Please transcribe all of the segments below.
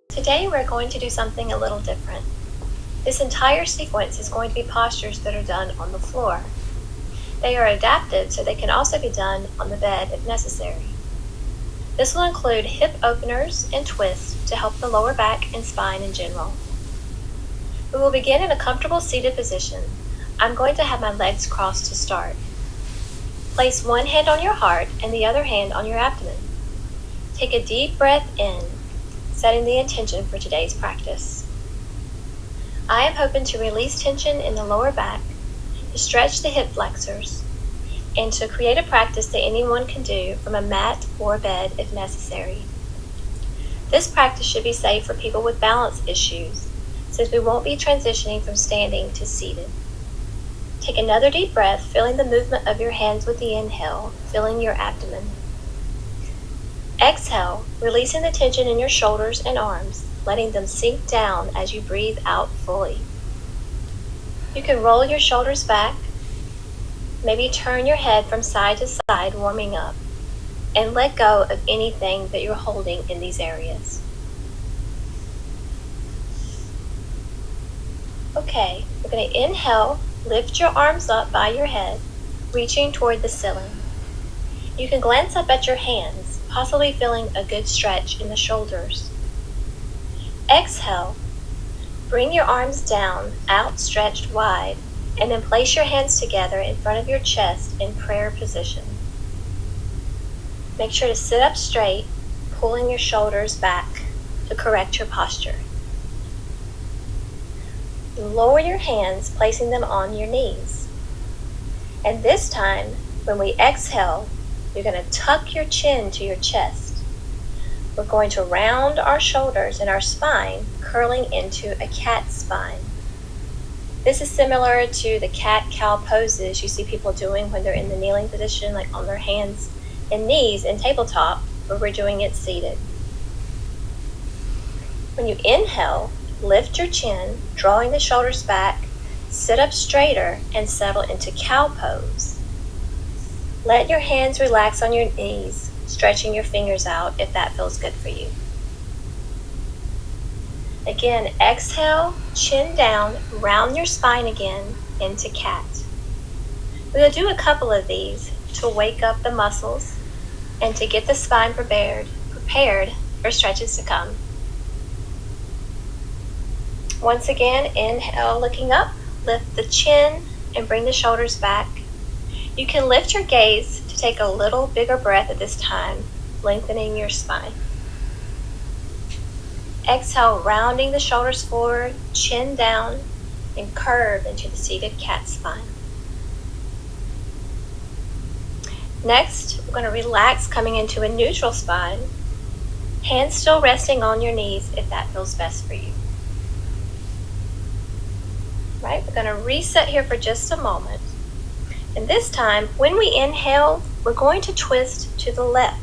Today we're going to do something a little different. This entire sequence is going to be postures that are done on the floor. They are adapted so they can also be done on the bed if necessary. This will include hip openers and twists to help the lower back and spine in general. We will begin in a comfortable seated position. I'm going to have my legs crossed to start. Place one hand on your heart and the other hand on your abdomen. Take a deep breath in, setting the intention for today's practice. I am hoping to release tension in the lower back, to stretch the hip flexors, and to create a practice that anyone can do from a mat or bed if necessary. This practice should be safe for people with balance issues, since we won't be transitioning from standing to seated. Take another deep breath, feeling the movement of your hands with the inhale, filling your abdomen. Exhale, releasing the tension in your shoulders and arms, letting them sink down as you breathe out fully. You can roll your shoulders back, maybe turn your head from side to side, warming up, and let go of anything that you're holding in these areas. Okay, we're going to inhale, lift your arms up by your head, reaching toward the ceiling. You can glance up at your hands, possibly feeling a good stretch in the shoulders. Exhale, bring your arms down, outstretched wide, and then place your hands together in front of your chest in prayer position. Make sure to sit up straight, pulling your shoulders back to correct your posture. Lower your hands, placing them on your knees. And this time, when we exhale, you're going to tuck your chin to your chest. We're going to round our shoulders and our spine, curling into a cat spine. This is similar to the cat-cow poses you see people doing when they're in the kneeling position, like on their hands and knees in tabletop, where we're doing it seated. When you inhale, lift your chin, drawing the shoulders back, sit up straighter, and settle into cow pose. Let your hands relax on your knees, stretching your fingers out if that feels good for you. Again, exhale, chin down, round your spine again into cat. We're going to do a couple of these to wake up the muscles and to get the spine prepared for stretches to come. Once again, inhale, looking up, lift the chin and bring the shoulders back. You can lift your gaze to take a little bigger breath at this time, lengthening your spine. Exhale, rounding the shoulders forward, chin down, and curve into the seated cat spine. Next, we're going to relax, coming into a neutral spine. Hands still resting on your knees if that feels best for you. Right, we're going to reset here for just a moment. And this time, when we inhale, we're going to twist to the left.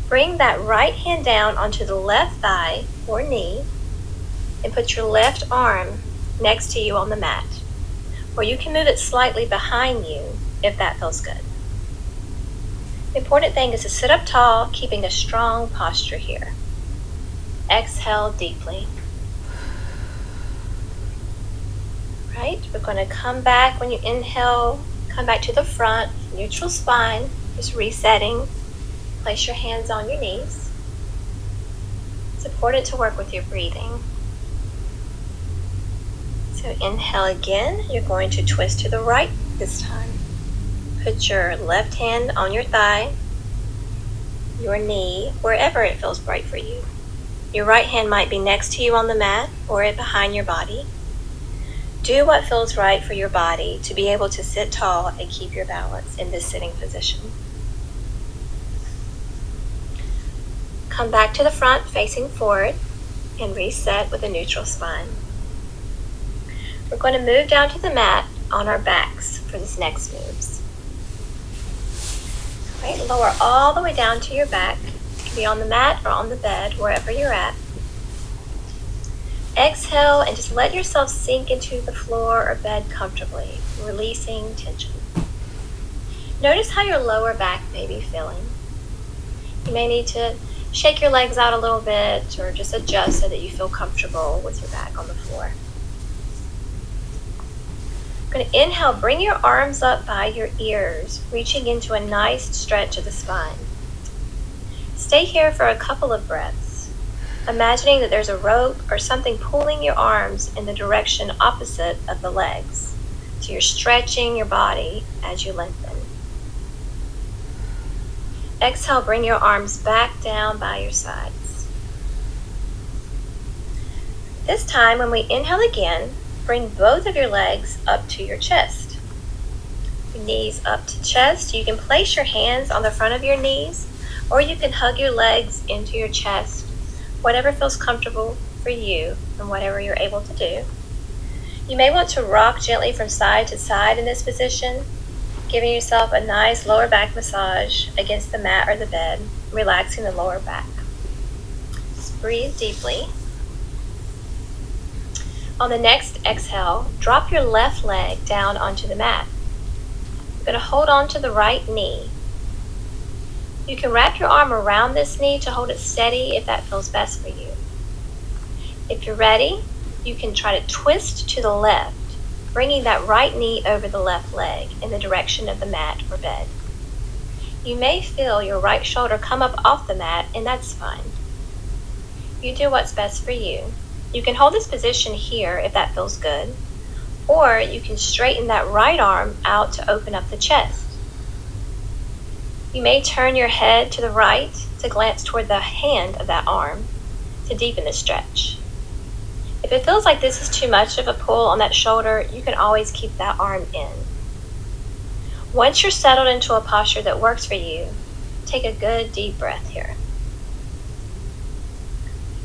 Bring that right hand down onto the left thigh or knee and put your left arm next to you on the mat. Or you can move it slightly behind you if that feels good. The important thing is to sit up tall, keeping a strong posture here. Exhale deeply. Right, we're going to come back when you inhale, come back to the front, neutral spine, just resetting. Place your hands on your knees. It's important to work with your breathing. So inhale again, you're going to twist to the right this time. Put your left hand on your thigh, your knee, wherever it feels right for you. Your right hand might be next to you on the mat or behind your body. Do what feels right for your body to be able to sit tall and keep your balance in this sitting position. Come back to the front, facing forward, and reset with a neutral spine. We're going to move down to the mat on our backs for this next moves. Right, lower all the way down to your back. It can be on the mat or on the bed, wherever you're at. Exhale and just let yourself sink into the floor or bed comfortably, releasing tension. Notice how your lower back may be feeling. You may need to shake your legs out a little bit or just adjust so that you feel comfortable with your back on the floor. I'm going to inhale, bring your arms up by your ears, reaching into a nice stretch of the spine. Stay here for a couple of breaths, imagining that there's a rope or something pulling your arms in the direction opposite of the legs. So you're stretching your body as you lengthen. Exhale, bring your arms back down by your sides. This time, when we inhale again, bring both of your legs up to your chest. Your knees up to chest. You can place your hands on the front of your knees, or you can hug your legs into your chest, whatever feels comfortable for you and whatever you're able to do. You may want to rock gently from side to side in this position, giving yourself a nice lower back massage against the mat or the bed, relaxing the lower back. Just breathe deeply. On the next exhale, drop your left leg down onto the mat. You're going to hold on to the right knee. You can wrap your arm around this knee to hold it steady if that feels best for you. If you're ready, you can try to twist to the left, bringing that right knee over the left leg in the direction of the mat or bed. You may feel your right shoulder come up off the mat, and that's fine. You do what's best for you. You can hold this position here if that feels good, or you can straighten that right arm out to open up the chest. You may turn your head to the right to glance toward the hand of that arm to deepen the stretch. If it feels like this is too much of a pull on that shoulder, you can always keep that arm in. Once you're settled into a posture that works for you, take a good deep breath here.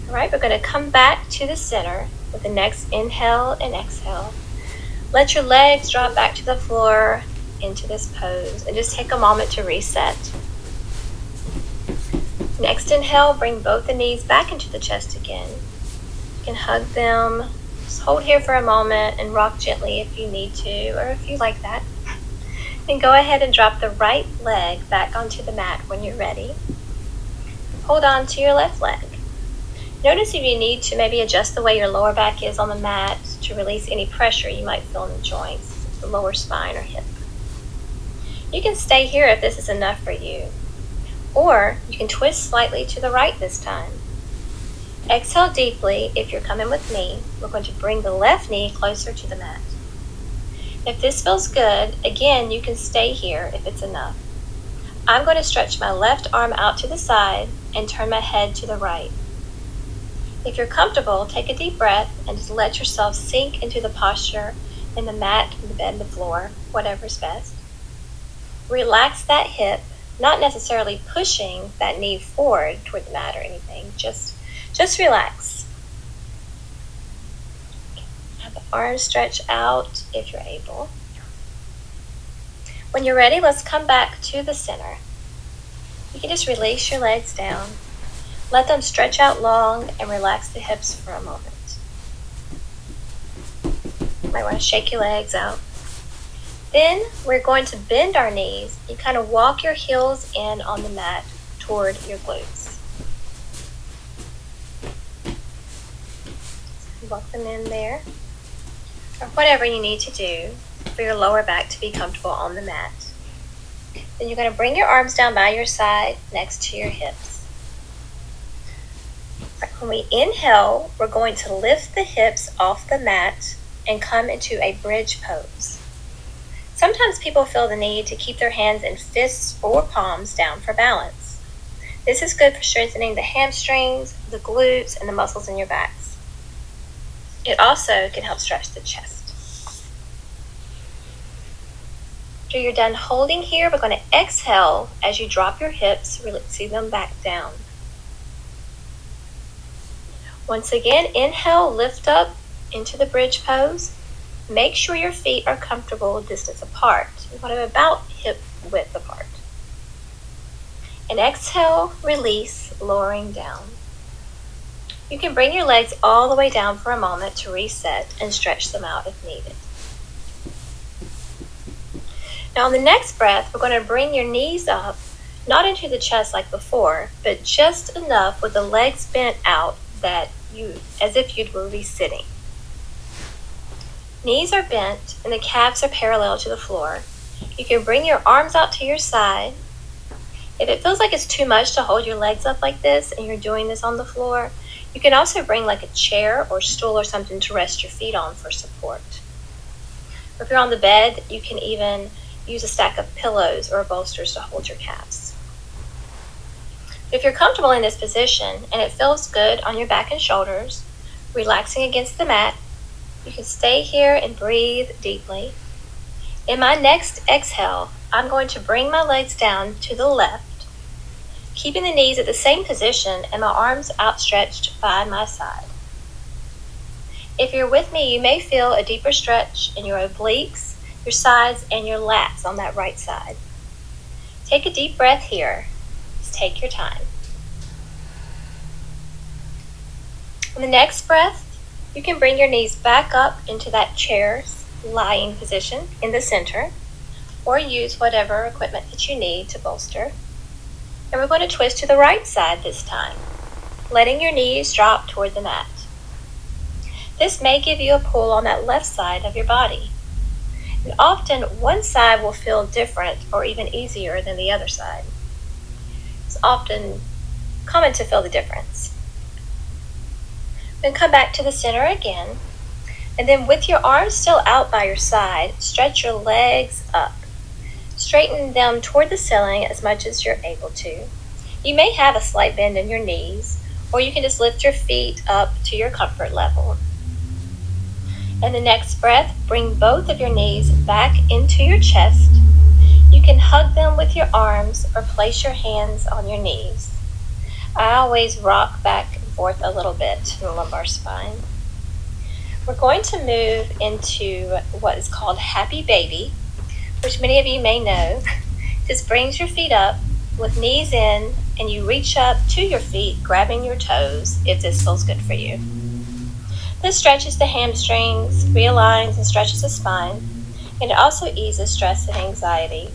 All right, we're going to come back to the center with the next inhale and exhale. Let your legs drop back to the floor into this pose and just take a moment to reset. Next inhale, bring both the knees back into the chest again. You can hug them, just hold here for a moment and rock gently if you need to or if you like that. Then go ahead and drop the right leg back onto the mat when you're ready. Hold on to your left leg. Notice if you need to maybe adjust the way your lower back is on the mat to release any pressure you might feel in the joints, the lower spine or hip. You can stay here if this is enough for you, or you can twist slightly to the right this time. Exhale deeply. If you're coming with me, we're going to bring the left knee closer to the mat. If this feels good, again, you can stay here if it's enough. I'm going to stretch my left arm out to the side and turn my head to the right. If you're comfortable, take a deep breath and just let yourself sink into the posture in the mat, the bed, the floor, whatever's best. Relax that hip, not necessarily pushing that knee forward toward the mat or anything, just relax. Have the arms stretch out if you're able. When you're ready, let's come back to the center. You can just release your legs down. Let them stretch out long and relax the hips for a moment. You might want to shake your legs out. Then we're going to bend our knees. You kind of walk your heels in on the mat toward your glutes. Walk them in there, or whatever you need to do for your lower back to be comfortable on the mat. Then you're going to bring your arms down by your side next to your hips. When we inhale, we're going to lift the hips off the mat and come into a bridge pose. Sometimes people feel the need to keep their hands in fists or palms down for balance. This is good for strengthening the hamstrings, the glutes, and the muscles in your backs. It also can help stretch the chest. After you're done holding here, we're going to exhale as you drop your hips, releasing them back down. Once again, inhale, lift up into the bridge pose. Make sure your feet are comfortable distance apart. You want them about hip width apart. And exhale, release, lowering down. You can bring your legs all the way down for a moment to reset and stretch them out if needed. Now on the next breath, we're going to bring your knees up, not into the chest like before, but just enough with the legs bent out as if you were sitting. Knees are bent and the calves are parallel to the floor. You can bring your arms out to your side. If it feels like it's too much to hold your legs up like this and you're doing this on the floor, you can also bring like a chair or stool or something to rest your feet on for support. Or if you're on the bed, you can even use a stack of pillows or bolsters to hold your calves. If you're comfortable in this position and it feels good on your back and shoulders, relaxing against the mat, you can stay here and breathe deeply. In my next exhale, I'm going to bring my legs down to the left, keeping the knees at the same position and my arms outstretched by my side. If you're with me, you may feel a deeper stretch in your obliques, your sides, and your lats on that right side. Take a deep breath here. Just take your time. On the next breath, you can bring your knees back up into that chair's lying position in the center, or use whatever equipment that you need to bolster. And we're going to twist to the right side this time, letting your knees drop toward the mat. This may give you a pull on that left side of your body. And often one side will feel different or even easier than the other side. It's often common to feel the difference. Then come back to the center again, and then with your arms still out by your side, stretch your legs up. Straighten them toward the ceiling as much as you're able to. You may have a slight bend in your knees, or you can just lift your feet up to your comfort level. And the next breath, bring both of your knees back into your chest. You can hug them with your arms or place your hands on your knees. I always rock back and forth a little bit in the lumbar spine. We're going to move into what is called Happy Baby, which many of you may know. Just brings your feet up with knees in, and you reach up to your feet, grabbing your toes if this feels good for you. This stretches the hamstrings, realigns and stretches the spine, and it also eases stress and anxiety.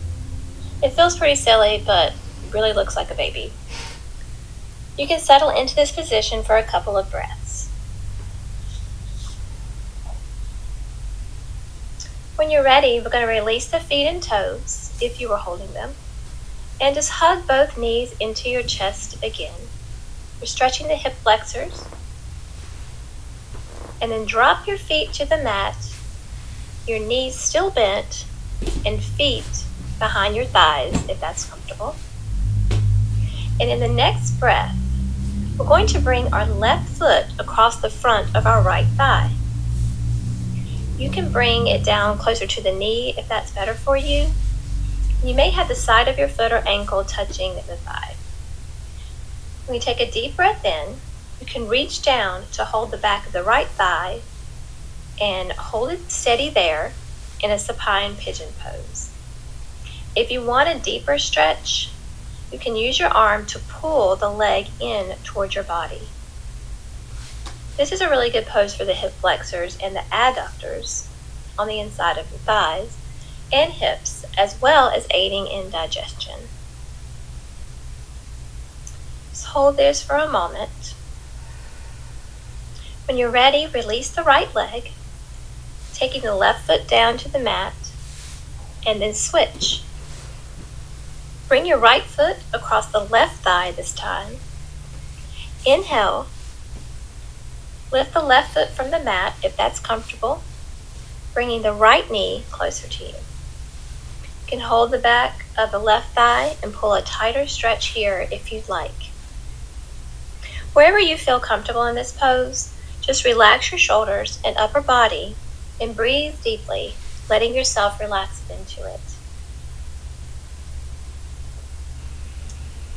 It feels pretty silly, but really looks like a baby. You can settle into this position for a couple of breaths. When you're ready, we're going to release the feet and toes, if you were holding them, and just hug both knees into your chest again. We're stretching the hip flexors, and then drop your feet to the mat, your knees still bent, and feet behind your thighs if that's comfortable. And in the next breath, we're going to bring our left foot across the front of our right thigh. You can bring it down closer to the knee if that's better for you. You may have the side of your foot or ankle touching the thigh. When you take a deep breath in, you can reach down to hold the back of the right thigh and hold it steady there in a supine pigeon pose. If you want a deeper stretch, you can use your arm to pull the leg in toward your body. This is a really good pose for the hip flexors and the adductors on the inside of your thighs and hips, as well as aiding in digestion. Just hold this for a moment. When you're ready, release the right leg, taking the left foot down to the mat, and then switch. Bring your right foot across the left thigh this time. Inhale. Lift the left foot from the mat if that's comfortable, bringing the right knee closer to you. You can hold the back of the left thigh and pull a tighter stretch here if you'd like. Wherever you feel comfortable in this pose, just relax your shoulders and upper body and breathe deeply, letting yourself relax into it.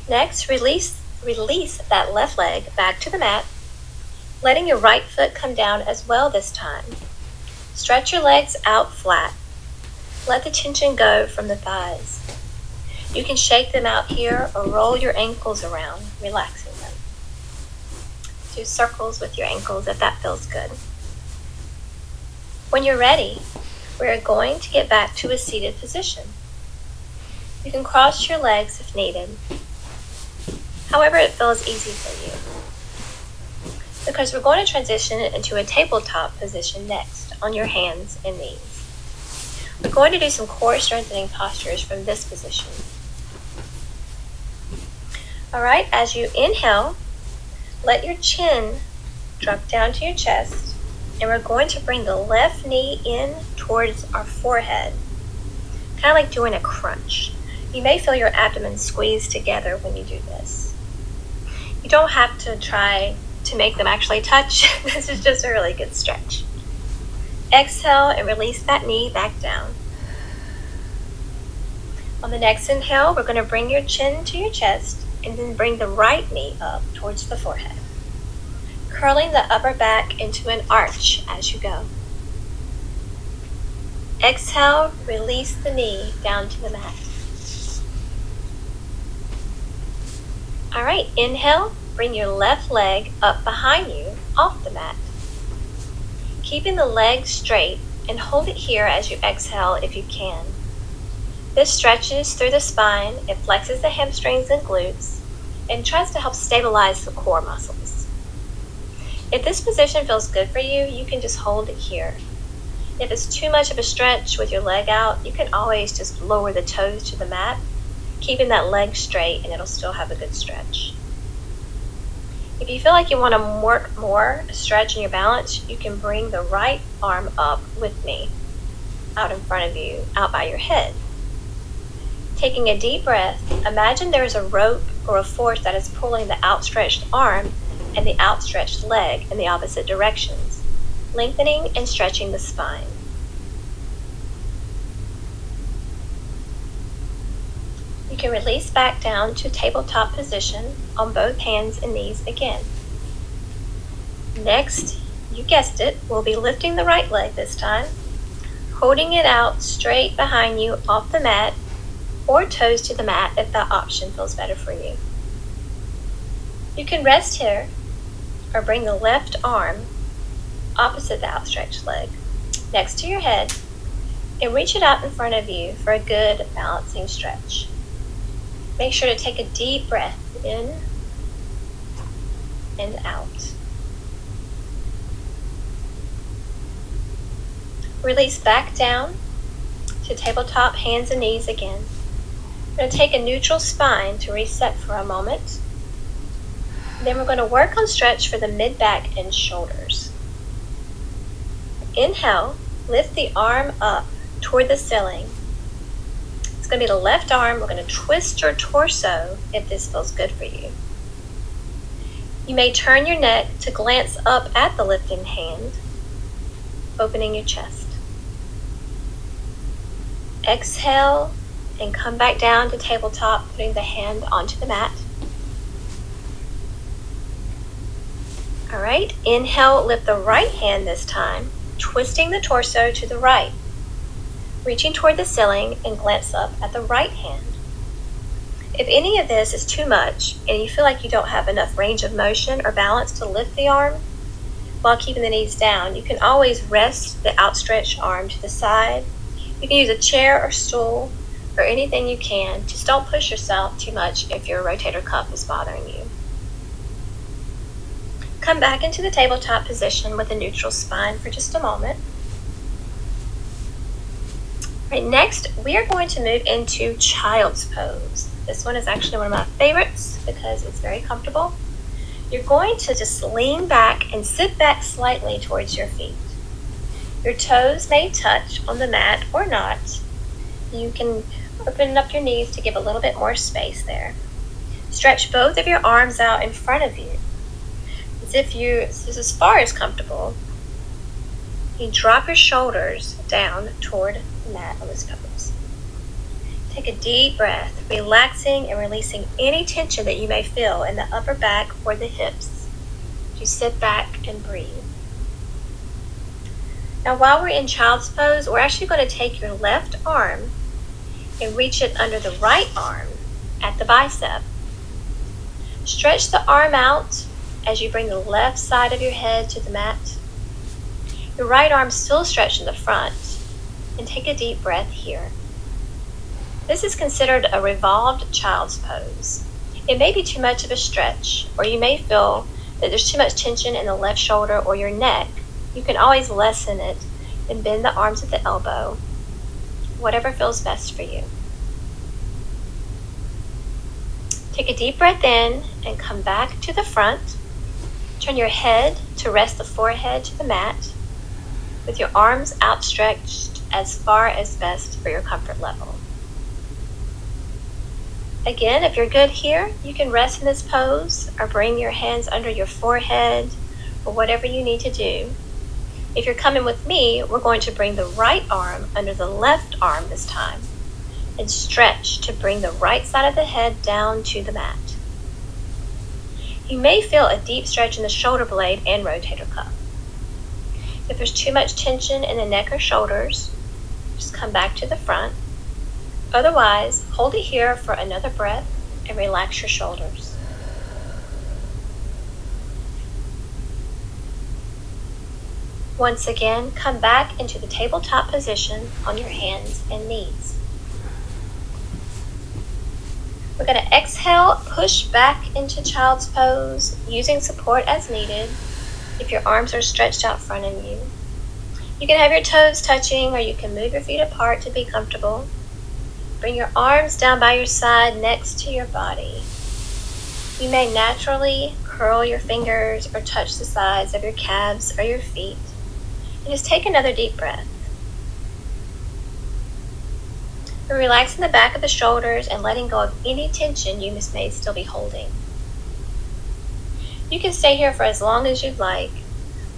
Next, release that left leg back to the mat, letting your right foot come down as well this time. Stretch your legs out flat. Let the tension go from the thighs. You can shake them out here or roll your ankles around, relaxing them. do circles with your ankles if that feels good. When you're ready, we are going to get back to a seated position. You can cross your legs if needed, however it feels easy for you, because we're going to transition into a tabletop position next on your hands and knees. We're going to do some core strengthening postures from this position. All right, as you inhale, let your chin drop down to your chest, and we're going to bring the left knee in towards our forehead, kind of like doing a crunch. You may feel your abdomen squeeze together when you do this. You don't have to try to make them actually touch. This is just a really good stretch. Exhale and release that knee back down. On the next inhale, we're going to bring your chin to your chest and then bring the right knee up towards the forehead, curling the upper back into an arch as you go. Exhale, release the knee down to the mat. All right, inhale, bring your left leg up behind you off the mat. Keeping the leg straight and hold it here as you exhale if you can. This stretches through the spine, it flexes the hamstrings and glutes, and tries to help stabilize the core muscles. If this position feels good for you, you can just hold it here. If it's too much of a stretch with your leg out, you can always just lower the toes to the mat, keeping that leg straight, and it'll still have a good stretch. If you feel like you want to work more stretch in your balance, you can bring the right arm up with me, out in front of you, out by your head. Taking a deep breath, imagine there is a rope or a force that is pulling the outstretched arm and the outstretched leg in the opposite directions, lengthening and stretching the spine. You can release back down to tabletop position on both hands and knees again. Next, you guessed it, we'll be lifting the right leg this time, holding it out straight behind you off the mat or toes to the mat if that option feels better for you. You can rest here or bring the left arm opposite the outstretched leg next to your head and reach it out in front of you for a good balancing stretch. Make sure to take a deep breath in and out. Release back down to tabletop hands and knees again. We're going to take a neutral spine to reset for a moment. Then we're going to work on stretch for the mid-back and shoulders. Inhale, lift the arm up toward the ceiling. It's going to be the left arm. We're going to twist your torso if this feels good for you. You may turn your neck to glance up at the lifting hand, opening your chest. Exhale and come back down to tabletop, putting the hand onto the mat. All right, inhale, lift the right hand this time, twisting the torso to the right, reaching toward the ceiling and glance up at the right hand. If any of this is too much and you feel like you don't have enough range of motion or balance to lift the arm while keeping the knees down, you can always rest the outstretched arm to the side. You can use a chair or stool or anything you can. Just don't push yourself too much if your rotator cuff is bothering you. Come back into the tabletop position with a neutral spine for just a moment. Right, next, we are going to move into child's pose. This one is actually one of my favorites because it's very comfortable. You're going to just lean back and sit back slightly towards your feet. Your toes may touch on the mat or not. You can open up your knees to give a little bit more space there. Stretch both of your arms out in front of you. This is as far as comfortable. You drop your shoulders down toward the mat on this pose. Take a deep breath, relaxing and releasing any tension that you may feel in the upper back or the hips. You sit back and breathe. Now while we're in child's pose, we're actually going to take your left arm and reach it under the right arm at the bicep. Stretch the arm out as you bring the left side of your head to the mat. Your right arm still stretched in the front, and take a deep breath here. This is considered a revolved child's pose. It may be too much of a stretch, or you may feel that there's too much tension in the left shoulder or your neck. You can always lessen it and bend the arms at the elbow, whatever feels best for you. Take a deep breath in and come back to the front. Turn your head to rest the forehead to the mat with your arms outstretched as far as best for your comfort level. Again, if you're good here, you can rest in this pose or bring your hands under your forehead or whatever you need to do. If you're coming with me, we're going to bring the right arm under the left arm this time and stretch to bring the right side of the head down to the mat. You may feel a deep stretch in the shoulder blade and rotator cuff. If there's too much tension in the neck or shoulders, just come back to the front. Otherwise, hold it here for another breath and relax your shoulders. Once again, come back into the tabletop position on your hands and knees. We're going to exhale, push back into child's pose, using support as needed if your arms are stretched out front of you. You can have your toes touching, or you can move your feet apart to be comfortable. Bring your arms down by your side next to your body. You may naturally curl your fingers or touch the sides of your calves or your feet. And just take another deep breath. We're relaxing the back of the shoulders and letting go of any tension you may still be holding. You can stay here for as long as you'd like,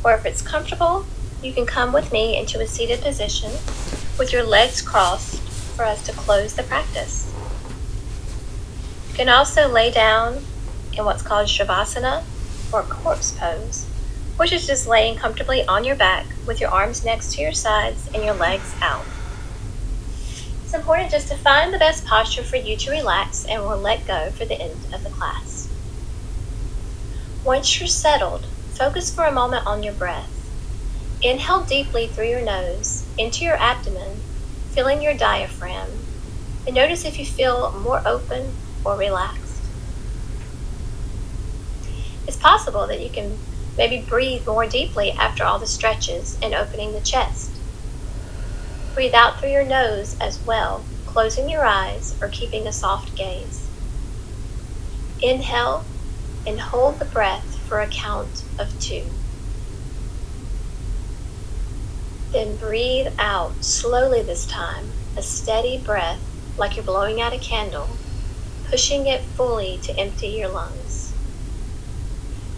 or if it's comfortable, you can come with me into a seated position with your legs crossed for us to close the practice. You can also lay down in what's called Shavasana or corpse pose, which is just laying comfortably on your back with your arms next to your sides and your legs out. It's important just to find the best posture for you to relax, and we'll let go for the end of the class. Once you're settled, focus for a moment on your breath. Inhale deeply through your nose into your abdomen, filling your diaphragm, and notice if you feel more open or relaxed. It's possible that you can maybe breathe more deeply after all the stretches and opening the chest. Breathe out through your nose as well, closing your eyes or keeping a soft gaze. Inhale and hold the breath for a count of 2. Then breathe out slowly this time, a steady breath like you're blowing out a candle, pushing it fully to empty your lungs.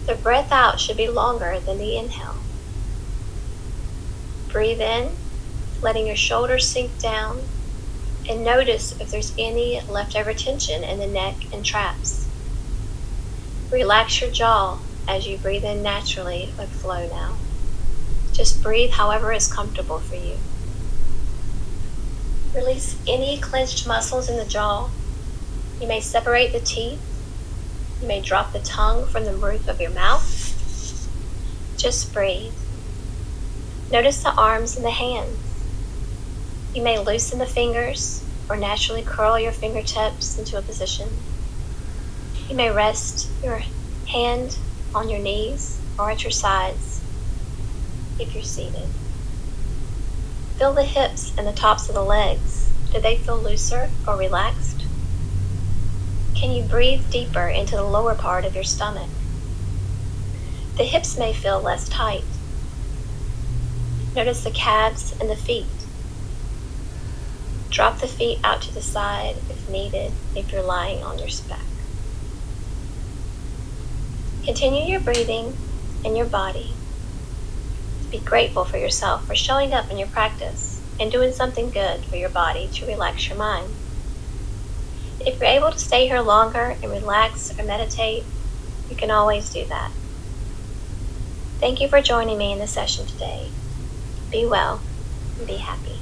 The breath out should be longer than the inhale. Breathe in, letting your shoulders sink down, and notice if there's any leftover tension in the neck and traps. Relax your jaw as you breathe in naturally with flow now. Just breathe however is comfortable for you. Release any clenched muscles in the jaw. You may separate the teeth. You may drop the tongue from the roof of your mouth. Just breathe. Notice the arms and the hands. You may loosen the fingers or naturally curl your fingertips into a position. You may rest your hand on your knees or at your sides if you're seated. Feel the hips and the tops of the legs. Do they feel looser or relaxed? Can you breathe deeper into the lower part of your stomach? The hips may feel less tight. Notice the calves and the feet. Drop the feet out to the side if needed, if you're lying on your back. Continue your breathing in your body. Be grateful for yourself for showing up in your practice and doing something good for your body to relax your mind. If you're able to stay here longer and relax or meditate, you can always do that. Thank you for joining me in this session today. Be well and be happy.